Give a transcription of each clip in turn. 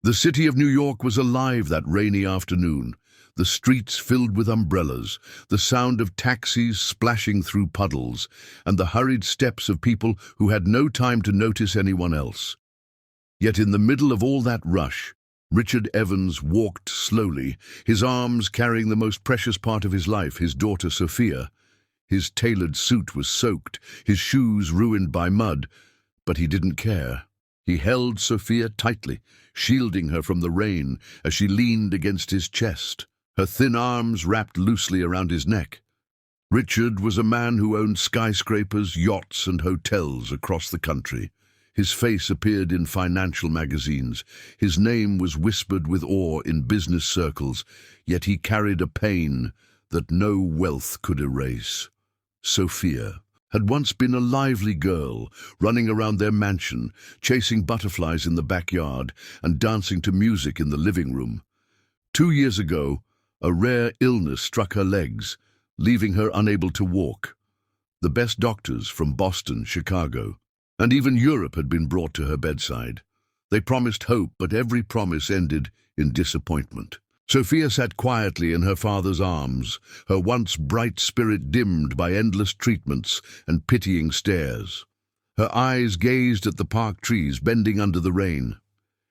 The city of New York was alive that rainy afternoon, the streets filled with umbrellas, the sound of taxis splashing through puddles, and the hurried steps of people who had no time to notice anyone else. Yet in the middle of all that rush, Richard Evans walked slowly, his arms carrying the most precious part of his life, his daughter Sophia. His tailored suit was soaked, his shoes ruined by mud, but he didn't care. He held Sophia tightly, shielding her from the rain as she leaned against his chest, her thin arms wrapped loosely around his neck. Richard was a man who owned skyscrapers, yachts, and hotels across the country. His face appeared in financial magazines. His name was whispered with awe in business circles, yet he carried a pain that no wealth could erase. Sophia had once been a lively girl, running around their mansion, chasing butterflies in the backyard and dancing to music in the living room. 2 years ago, a rare illness struck her legs, leaving her unable to walk. The best doctors from Boston, Chicago, and even Europe had been brought to her bedside. They promised hope, but every promise ended in disappointment. Sophia sat quietly in her father's arms, her once bright spirit dimmed by endless treatments and pitying stares. Her eyes gazed at the park trees bending under the rain.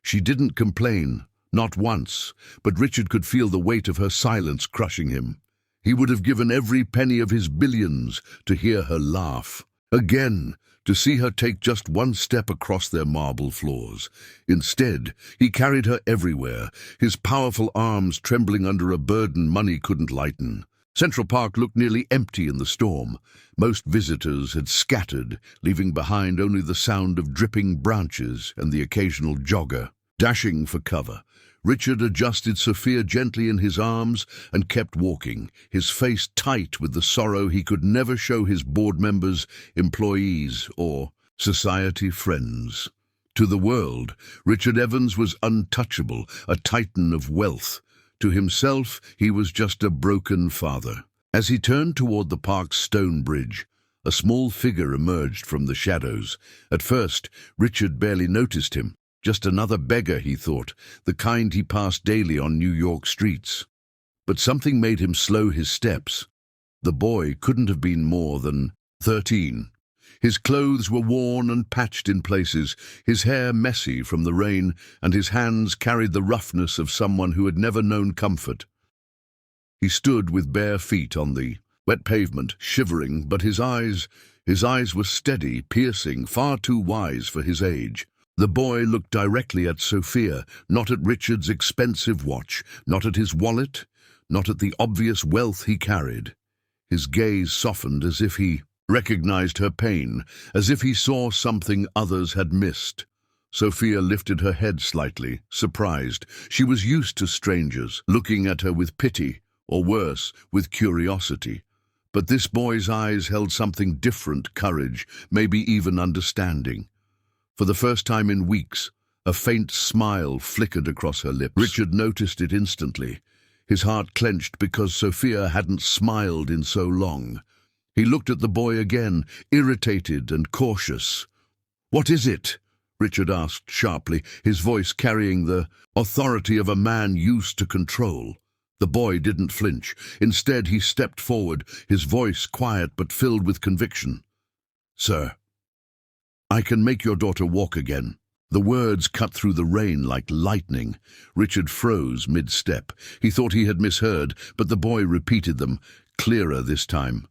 She didn't complain, not once, but Richard could feel the weight of her silence crushing him. He would have given every penny of his billions to hear her laugh. Again, to see her take just one step across their marble floors. Instead, he carried her everywhere, his powerful arms trembling under a burden money couldn't lighten. Central Park looked nearly empty in the storm. Most visitors had scattered, leaving behind only the sound of dripping branches and the occasional jogger. Dashing for cover, Richard adjusted Sophia gently in his arms and kept walking, his face tight with the sorrow he could never show his board members, employees, or society friends. To the world, Richard Evans was untouchable, a titan of wealth. To himself, he was just a broken father. As he turned toward the park's stone bridge, a small figure emerged from the shadows. At first, Richard barely noticed him. Just another beggar, he thought, the kind he passed daily on New York streets. But something made him slow his steps. The boy couldn't have been more than 13. His clothes were worn and patched in places, his hair messy from the rain, and his hands carried the roughness of someone who had never known comfort. He stood with bare feet on the wet pavement, shivering, but his eyes were steady, piercing, far too wise for his age. The boy looked directly at Sophia, not at Richard's expensive watch, not at his wallet, not at the obvious wealth he carried. His gaze softened as if he recognized her pain, as if he saw something others had missed. Sophia lifted her head slightly, surprised. She was used to strangers, looking at her with pity, or worse, with curiosity. But this boy's eyes held something different, courage, maybe even understanding. For the first time in weeks, a faint smile flickered across her lips. Richard noticed it instantly. His heart clenched because Sophia hadn't smiled in so long. He looked at the boy again, irritated and cautious. "What is it?" Richard asked sharply, his voice carrying the authority of a man used to control. The boy didn't flinch. Instead, he stepped forward, his voice quiet but filled with conviction. "Sir, I can make your daughter walk again." The words cut through the rain like lightning. Richard froze mid-step. He thought he had misheard, but the boy repeated them, clearer this time.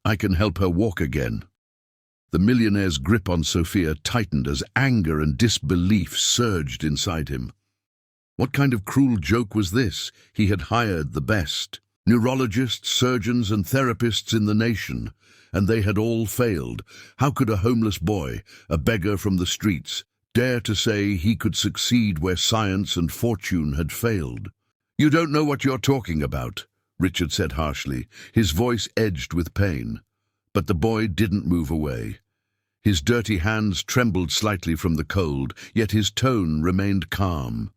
"I can help her walk again." The millionaire's grip on Sophia tightened as anger and disbelief surged inside him. What kind of cruel joke was this? He had hired the best neurologists, surgeons, and therapists in the nation, and they had all failed. How could a homeless boy, a beggar from the streets, dare to say he could succeed where science and fortune had failed? "You don't know what you're talking about," Richard said harshly, his voice edged with pain. But the boy didn't move away. His dirty hands trembled slightly from the cold, yet his tone remained calm,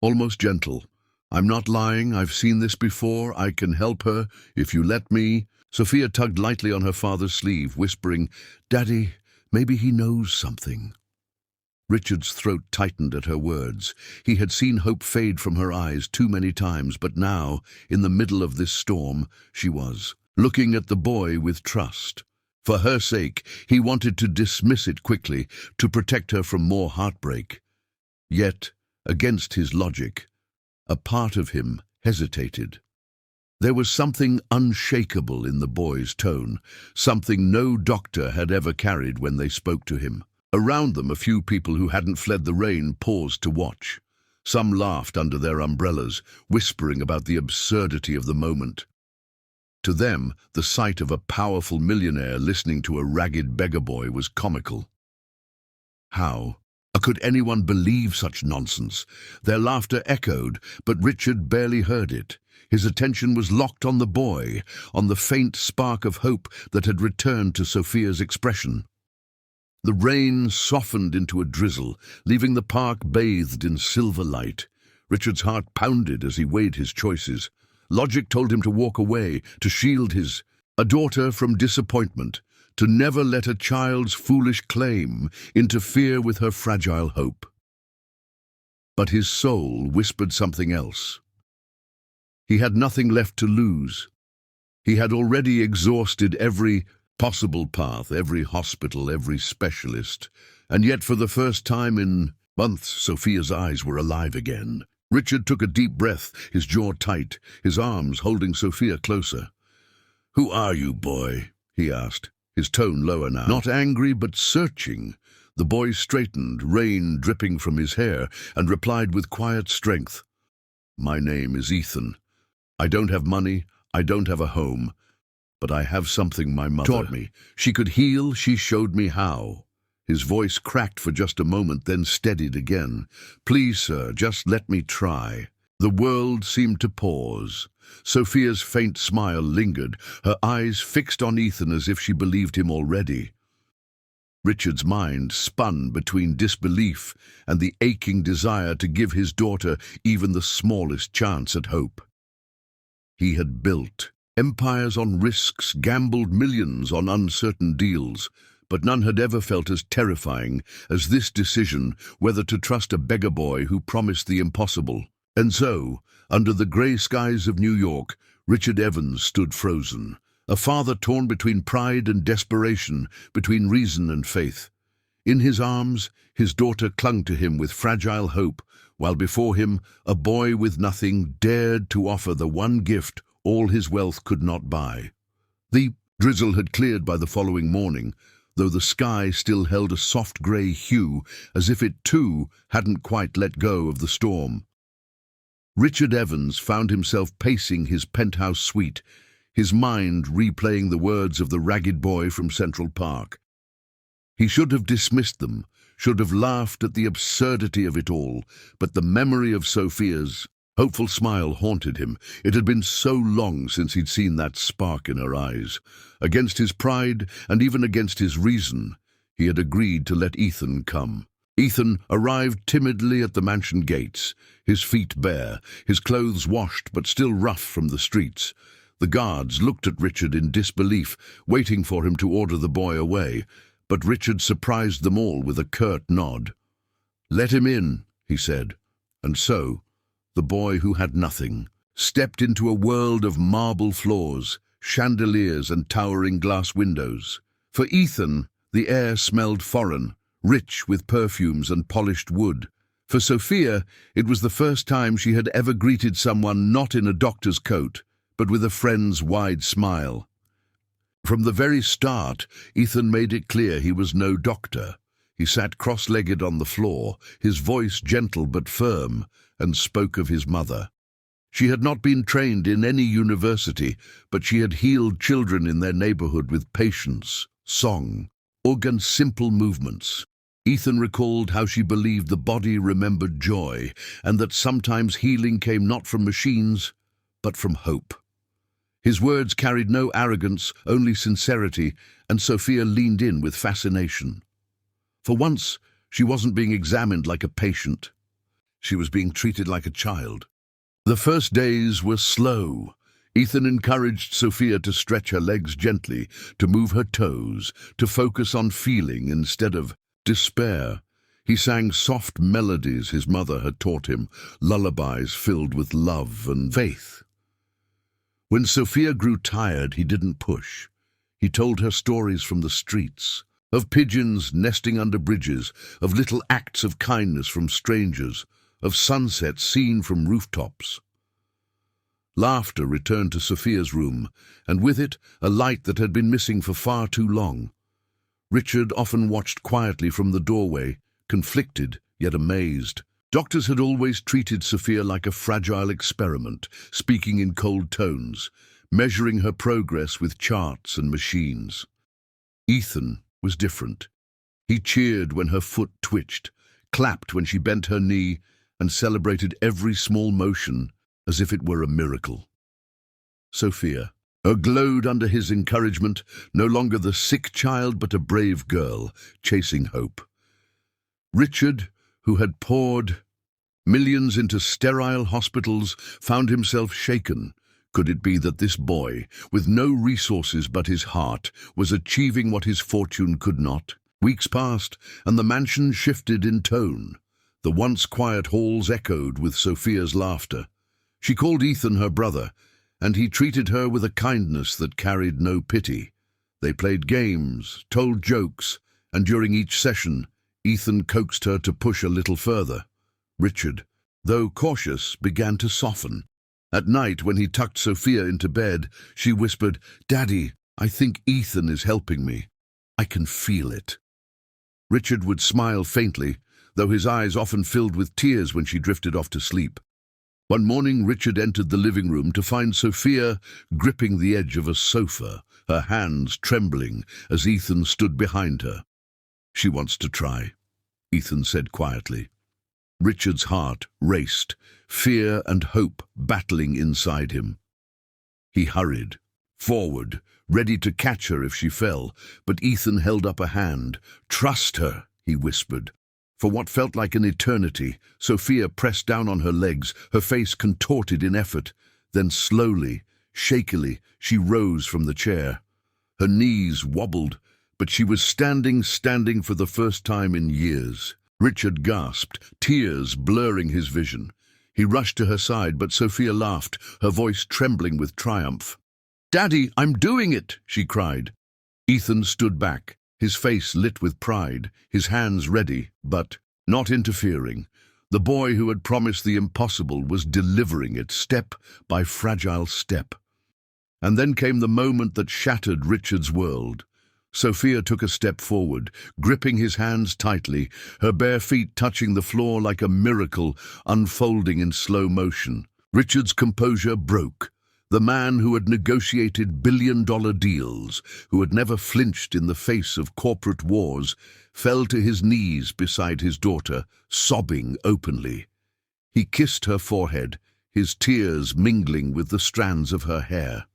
almost gentle. "I'm not lying. I've seen this before. I can help her, if you let me." Sophia tugged lightly on her father's sleeve, whispering, "Daddy, maybe he knows something." Richard's throat tightened at her words. He had seen hope fade from her eyes too many times, but now, in the middle of this storm, she was looking at the boy with trust. For her sake, he wanted to dismiss it quickly, to protect her from more heartbreak. Yet, against his logic, a part of him hesitated. There was something unshakable in the boy's tone, something no doctor had ever carried when they spoke to him. Around them, a few people who hadn't fled the rain paused to watch. Some laughed under their umbrellas, whispering about the absurdity of the moment. To them, the sight of a powerful millionaire listening to a ragged beggar boy was comical. How could anyone believe such nonsense? Their laughter echoed, but Richard barely heard it. His attention was locked on the boy, on the faint spark of hope that had returned to Sophia's expression. The rain softened into a drizzle, leaving the park bathed in silver light. Richard's heart pounded as he weighed his choices. Logic told him to walk away, to shield his daughter from disappointment, to never let a child's foolish claim interfere with her fragile hope. But his soul whispered something else. He had nothing left to lose. He had already exhausted every possible path, every hospital, every specialist, and yet for the first time in months, Sophia's eyes were alive again. Richard took a deep breath, his jaw tight, his arms holding Sophia closer. "Who are you, boy?" he asked, his tone lower now. Not angry, but searching. The boy straightened, rain dripping from his hair, and replied with quiet strength, "My name is Ethan. I don't have money, I don't have a home, but I have something my mother taught me. She could heal, she showed me how." His voice cracked for just a moment, then steadied again. "Please, sir, just let me try." The world seemed to pause. Sophia's faint smile lingered, her eyes fixed on Ethan as if she believed him already. Richard's mind spun between disbelief and the aching desire to give his daughter even the smallest chance at hope. He had built empires on risks, gambled millions on uncertain deals, but none had ever felt as terrifying as this decision whether to trust a beggar boy who promised the impossible. And so, under the grey skies of New York, Richard Evans stood frozen, a father torn between pride and desperation, between reason and faith. In his arms, his daughter clung to him with fragile hope, while before him, a boy with nothing dared to offer the one gift all his wealth could not buy. The drizzle had cleared by the following morning, though the sky still held a soft grey hue, as if it too hadn't quite let go of the storm. Richard Evans found himself pacing his penthouse suite, his mind replaying the words of the ragged boy from Central Park. He should have dismissed them, should have laughed at the absurdity of it all, but the memory of Sophia's hopeful smile haunted him. It had been so long since he'd seen that spark in her eyes. Against his pride, and even against his reason, he had agreed to let Ethan come. Ethan arrived timidly at the mansion gates, his feet bare, his clothes washed but still rough from the streets. The guards looked at Richard in disbelief, waiting for him to order the boy away, but Richard surprised them all with a curt nod. "Let him in," he said, and so the boy who had nothing stepped into a world of marble floors, chandeliers and towering glass windows. For Ethan, the air smelled foreign, rich with perfumes and polished wood. For Sophia, it was the first time she had ever greeted someone not in a doctor's coat, but with a friend's wide smile. From the very start, Ethan made it clear he was no doctor. He sat cross-legged on the floor, his voice gentle but firm, and spoke of his mother. She had not been trained in any university, but she had healed children in their neighborhood with patience, song, and simple movements. Ethan recalled how she believed the body remembered joy, and that sometimes healing came not from machines, but from hope. His words carried no arrogance, only sincerity, and Sophia leaned in with fascination. For once, she wasn't being examined like a patient. She was being treated like a child. The first days were slow. Ethan encouraged Sophia to stretch her legs gently, to move her toes, to focus on feeling instead of despair. He sang soft melodies his mother had taught him, lullabies filled with love and faith. When Sophia grew tired, he didn't push. He told her stories from the streets, of pigeons nesting under bridges, of little acts of kindness from strangers, of sunsets seen from rooftops. Laughter returned to Sophia's room, and with it a light that had been missing for far too long. Richard often watched quietly from the doorway, conflicted yet amazed. Doctors had always treated Sophia like a fragile experiment, speaking in cold tones, measuring her progress with charts and machines. Ethan was different. He cheered when her foot twitched, clapped when she bent her knee, and celebrated every small motion as if it were a miracle. Sophia glowed under his encouragement, no longer the sick child but a brave girl, chasing hope. Richard, who had poured millions into sterile hospitals, found himself shaken. Could it be that this boy, with no resources but his heart, was achieving what his fortune could not? Weeks passed, and the mansion shifted in tone. The once quiet halls echoed with Sophia's laughter. She called Ethan her brother, and he treated her with a kindness that carried no pity. They played games, told jokes, and during each session, Ethan coaxed her to push a little further. Richard, though cautious, began to soften. At night, when he tucked Sophia into bed, she whispered, "Daddy, I think Ethan is helping me. I can feel it." Richard would smile faintly, though his eyes often filled with tears when she drifted off to sleep. One morning, Richard entered the living room to find Sophia gripping the edge of a sofa, her hands trembling as Ethan stood behind her. "She wants to try," Ethan said quietly. Richard's heart raced, fear and hope battling inside him. He hurried forward, ready to catch her if she fell, but Ethan held up a hand. "Trust her," he whispered. For what felt like an eternity, Sophia pressed down on her legs, her face contorted in effort. Then slowly, shakily, she rose from the chair. Her knees wobbled, but she was standing for the first time in years. Richard gasped, tears blurring his vision. He rushed to her side, but Sophia laughed, her voice trembling with triumph. "Daddy, I'm doing it!" she cried. Ethan stood back, his face lit with pride, his hands ready, but not interfering. The boy who had promised the impossible was delivering it step by fragile step. And then came the moment that shattered Richard's world. Sophia took a step forward, gripping his hands tightly, her bare feet touching the floor like a miracle unfolding in slow motion. Richard's composure broke. The man who had negotiated billion-dollar deals, who had never flinched in the face of corporate wars, fell to his knees beside his daughter, sobbing openly. He kissed her forehead, his tears mingling with the strands of her hair.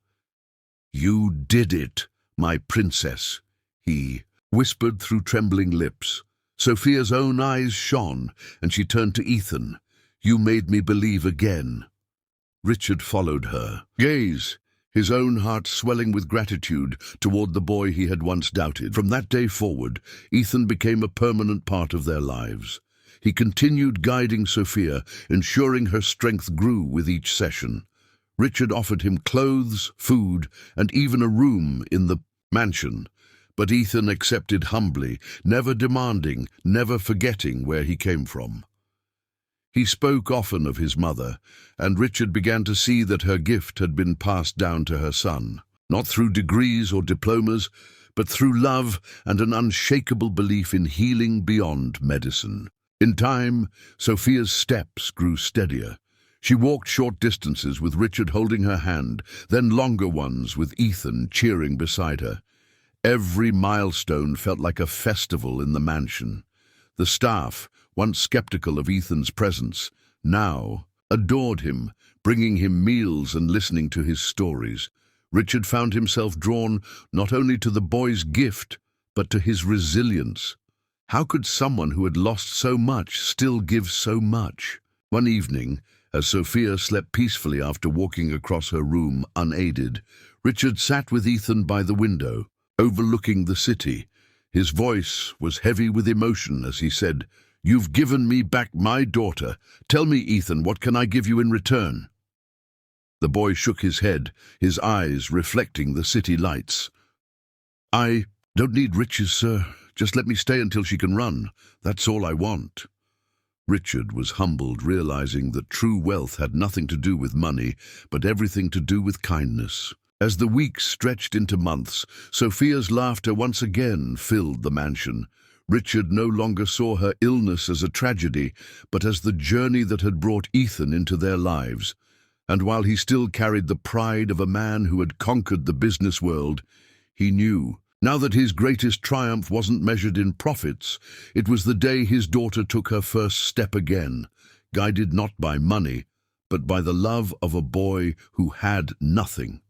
"You did it, my princess," he whispered through trembling lips. Sophia's own eyes shone, and she turned to Ethan. "You made me believe again." Richard followed her gaze, his own heart swelling with gratitude toward the boy he had once doubted. From that day forward, Ethan became a permanent part of their lives. He continued guiding Sophia, ensuring her strength grew with each session. Richard offered him clothes, food, and even a room in the mansion, but Ethan accepted humbly, never demanding, never forgetting where he came from. He spoke often of his mother, and Richard began to see that her gift had been passed down to her son, not through degrees or diplomas, but through love and an unshakable belief in healing beyond medicine. In time, Sophia's steps grew steadier. She walked short distances with Richard holding her hand, then longer ones with Ethan cheering beside her. Every milestone felt like a festival in the mansion. The staff, once skeptical of Ethan's presence, now adored him, bringing him meals and listening to his stories. Richard found himself drawn not only to the boy's gift, but to his resilience. How could someone who had lost so much still give so much? One evening, as Sophia slept peacefully after walking across her room unaided, Richard sat with Ethan by the window, overlooking the city. His voice was heavy with emotion as he said, You've given me back my daughter. Tell me, Ethan, what can I give you in return?" The boy shook his head, his eyes reflecting the city lights. "I don't need riches, sir. Just let me stay until she can run. That's all I want." Richard was humbled, realizing that true wealth had nothing to do with money, but everything to do with kindness. As the weeks stretched into months, Sophia's laughter once again filled the mansion. Richard no longer saw her illness as a tragedy, but as the journey that had brought Ethan into their lives. And while he still carried the pride of a man who had conquered the business world, he knew, now that his greatest triumph wasn't measured in profits, it was the day his daughter took her first step again, guided not by money, but by the love of a boy who had nothing.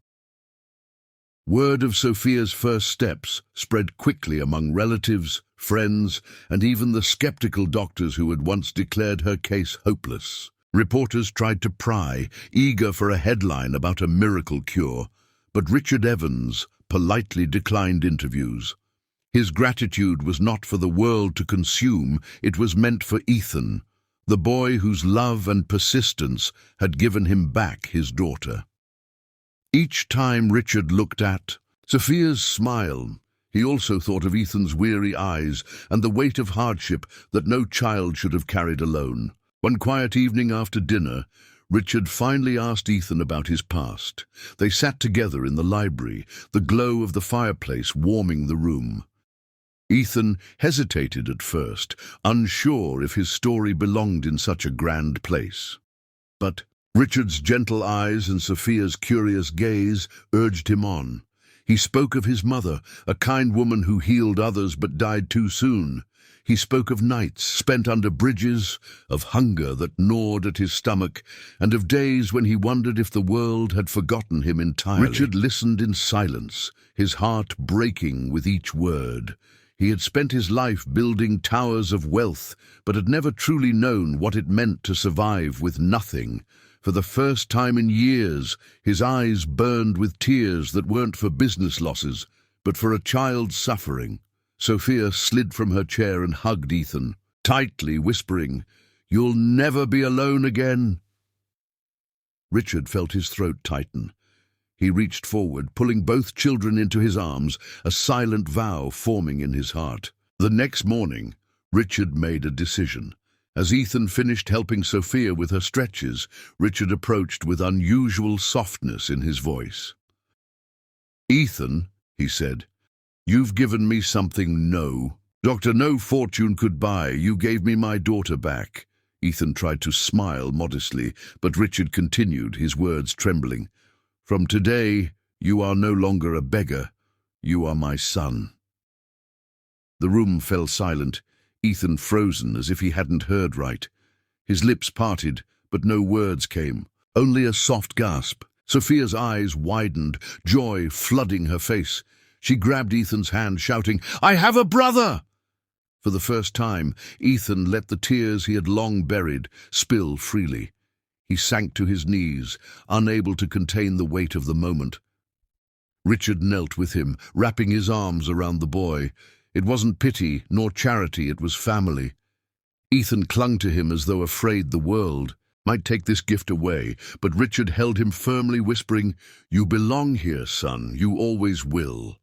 Word of Sophia's first steps spread quickly among relatives, friends, and even the skeptical doctors who had once declared her case hopeless. Reporters tried to pry, eager for a headline about a miracle cure, but Richard Evans politely declined interviews. His gratitude was not for the world to consume, it was meant for Ethan, the boy whose love and persistence had given him back his daughter. Each time Richard looked at Sophia's smile, he also thought of Ethan's weary eyes and the weight of hardship that no child should have carried alone. One quiet evening after dinner, Richard finally asked Ethan about his past. They sat together in the library, the glow of the fireplace warming the room. Ethan hesitated at first, unsure if his story belonged in such a grand place. But Richard's gentle eyes and Sophia's curious gaze urged him on. He spoke of his mother, a kind woman who healed others but died too soon. He spoke of nights spent under bridges, of hunger that gnawed at his stomach, and of days when he wondered if the world had forgotten him entirely. Richard listened in silence, his heart breaking with each word. He had spent his life building towers of wealth, but had never truly known what it meant to survive with nothing. For the first time in years, his eyes burned with tears that weren't for business losses, but for a child's suffering. Sophia slid from her chair and hugged Ethan, tightly whispering, "You'll never be alone again." Richard felt his throat tighten. He reached forward, pulling both children into his arms, a silent vow forming in his heart. The next morning, Richard made a decision. As Ethan finished helping Sophia with her stretches, Richard approached with unusual softness in his voice. "Ethan," he said, "you've given me something no fortune could buy. You gave me my daughter back." Ethan tried to smile modestly, but Richard continued, his words trembling. "From today, you are no longer a beggar. You are my son." The room fell silent, Ethan frozen as if he hadn't heard right. His lips parted, but no words came, only a soft gasp. Sophia's eyes widened, joy flooding her face. She grabbed Ethan's hand, shouting, "I have a brother!" For the first time, Ethan let the tears he had long buried spill freely. He sank to his knees, unable to contain the weight of the moment. Richard knelt with him, wrapping his arms around the boy. It wasn't pity nor charity, it was family. Ethan clung to him as though afraid the world might take this gift away, but Richard held him firmly, whispering, "You belong here, son, you always will."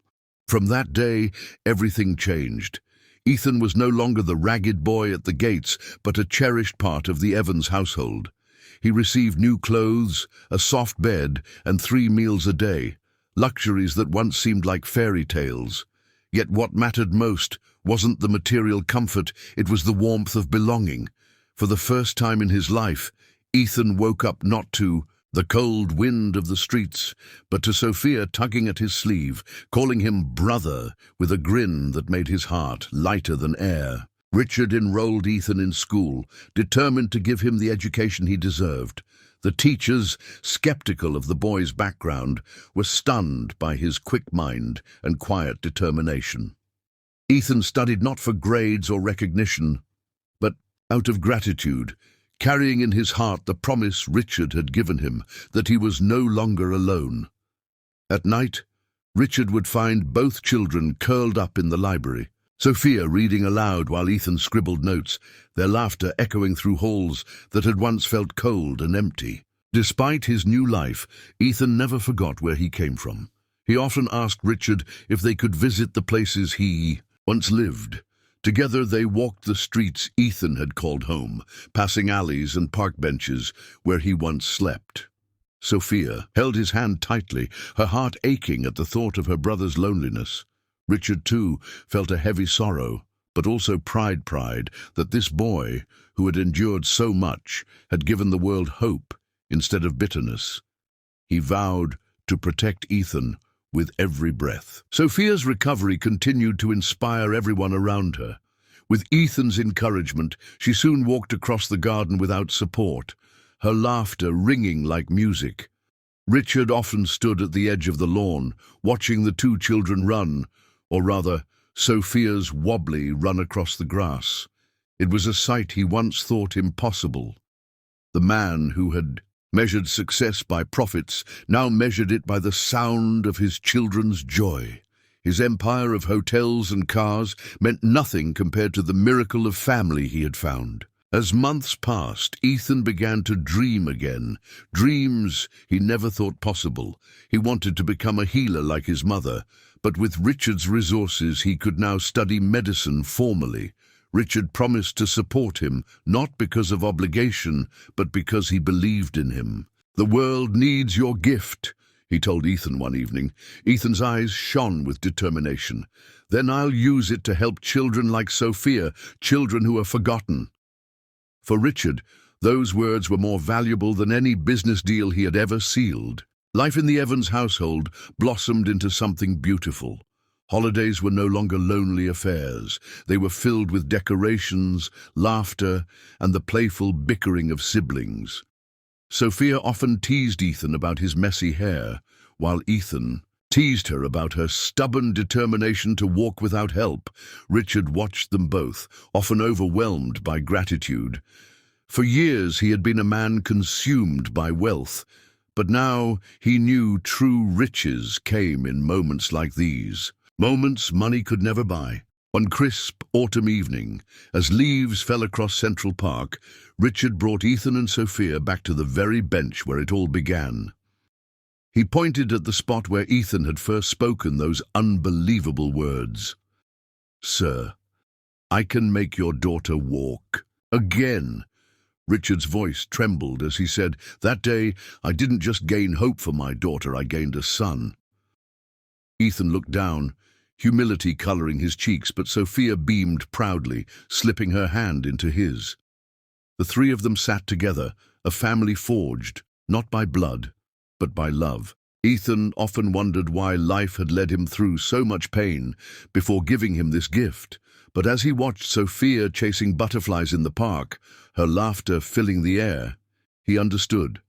From that day, everything changed. Ethan was no longer the ragged boy at the gates, but a cherished part of the Evans household. He received new clothes, a soft bed, and 3 meals a day, luxuries that once seemed like fairy tales. Yet what mattered most wasn't the material comfort, it was the warmth of belonging. For the first time in his life, Ethan woke up not to the cold wind of the streets, but to Sophia tugging at his sleeve, calling him brother, with a grin that made his heart lighter than air. Richard enrolled Ethan in school, determined to give him the education he deserved. The teachers, skeptical of the boy's background, were stunned by his quick mind and quiet determination. Ethan studied not for grades or recognition, but out of gratitude, carrying in his heart the promise Richard had given him that he was no longer alone. At night, Richard would find both children curled up in the library. Sophia reading aloud while Ethan scribbled notes, their laughter echoing through halls that had once felt cold and empty. Despite his new life, Ethan never forgot where he came from. He often asked Richard if they could visit the places he once lived. Together they walked the streets Ethan had called home, passing alleys and park benches where he once slept. Sophia held his hand tightly, her heart aching at the thought of her brother's loneliness. Richard, too, felt a heavy sorrow, but also pride that this boy, who had endured so much, had given the world hope instead of bitterness. He vowed to protect Ethan with every breath. Sophia's recovery continued to inspire everyone around her. With Ethan's encouragement, she soon walked across the garden without support, her laughter ringing like music. Richard often stood at the edge of the lawn, watching the two children run, or rather, Sophia's wobbly run across the grass. It was a sight he once thought impossible. The man who had measured success by profits now measured it by the sound of his children's joy. His empire of hotels and cars meant nothing compared to the miracle of family he had found. As months passed, Ethan began to dream again, dreams he never thought possible. He wanted to become a healer like his mother, but with Richard's resources he could now study medicine formally. Richard promised to support him, not because of obligation, but because he believed in him. "The world needs your gift," he told Ethan one evening. Ethan's eyes shone with determination. "Then I'll use it to help children like Sophia, children who are forgotten." For Richard, those words were more valuable than any business deal he had ever sealed. Life in the Evans household blossomed into something beautiful. Holidays were no longer lonely affairs. They were filled with decorations, laughter, and the playful bickering of siblings. Sophia often teased Ethan about his messy hair, while Ethan teased her about her stubborn determination to walk without help. Richard watched them both, often overwhelmed by gratitude. For years he had been a man consumed by wealth, but now he knew true riches came in moments like these. Moments money could never buy. One crisp autumn evening, as leaves fell across Central Park, Richard brought Ethan and Sophia back to the very bench where it all began. He pointed at the spot where Ethan had first spoken those unbelievable words. "Sir, I can make your daughter walk again." Richard's voice trembled as he said, "That day, I didn't just gain hope for my daughter, I gained a son." Ethan looked down, humility coloring his cheeks, but Sophia beamed proudly, slipping her hand into his. The three of them sat together, a family forged, not by blood, but by love. Ethan often wondered why life had led him through so much pain before giving him this gift. But as he watched Sophia chasing butterflies in the park, her laughter filling the air, he understood.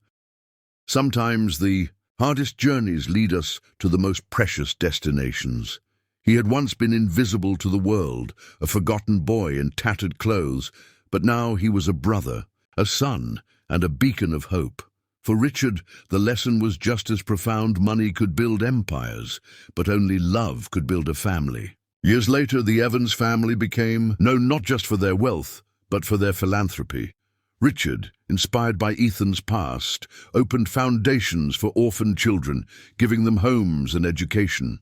Sometimes the hardest journeys lead us to the most precious destinations. He had once been invisible to the world, a forgotten boy in tattered clothes, but now he was a brother, a son, and a beacon of hope. For Richard, the lesson was just as profound. Money could build empires, but only love could build a family. Years later, the Evans family became known not just for their wealth, but for their philanthropy. Richard, inspired by Ethan's past, opened foundations for orphaned children, giving them homes and education.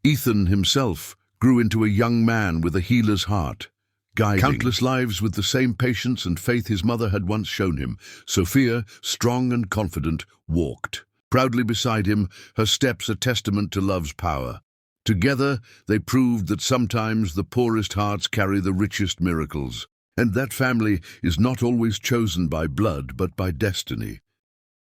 Ethan himself grew into a young man with a healer's heart, guiding countless lives with the same patience and faith his mother had once shown him. Sophia, strong and confident, walked proudly beside him, her steps a testament to love's power. Together, they proved that sometimes the poorest hearts carry the richest miracles, and that family is not always chosen by blood but by destiny.